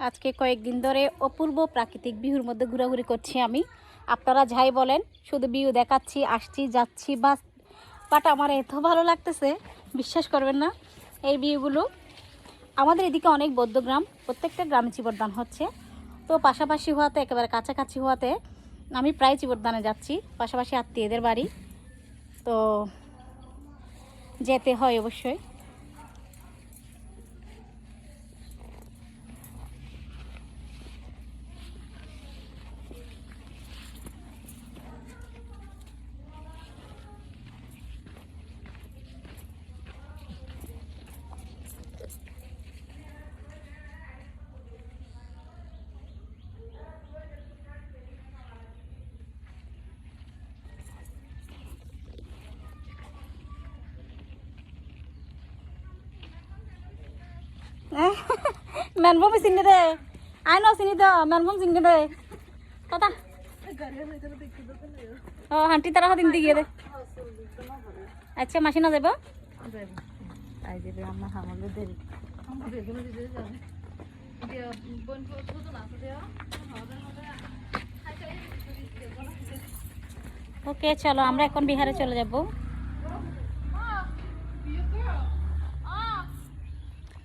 আজকে কয়েকদিন ধরে অপূর্ব প্রাকৃতিক ভিউর মধ্যে ঘোরাঘুরি করছি আমি। আপনারা যাই বলেন, শুধু ভিউ দেখাচ্ছি, আসছি যাচ্ছি বাট আমার এত ভালো লাগতেছে, বিশ্বাস করবেন না। এই ভিউগুলো আমাদের এদিকে অনেক বৌদ্ধ গ্রাম, প্রত্যেকটা গ্রামে চিবরদান হচ্ছে। তো পাশাপাশি হওয়াতে, একেবারে কাছাকাছি হওয়াতে আমি প্রায় চিবরদানে যাচ্ছি, পাশাপাশি আত্মীয়দের বাড়ি, তো যেতে হয় অবশ্যই। মেনবম চিনি দে, আই ন চিনি দে, মেনবম চিনি দে কথা। ও হাঁটি তারা দিন দিয়ে দে। আচ্ছা মাসি না যাব ওকে, চলো আমরা এখন বিহারে চলে যাব।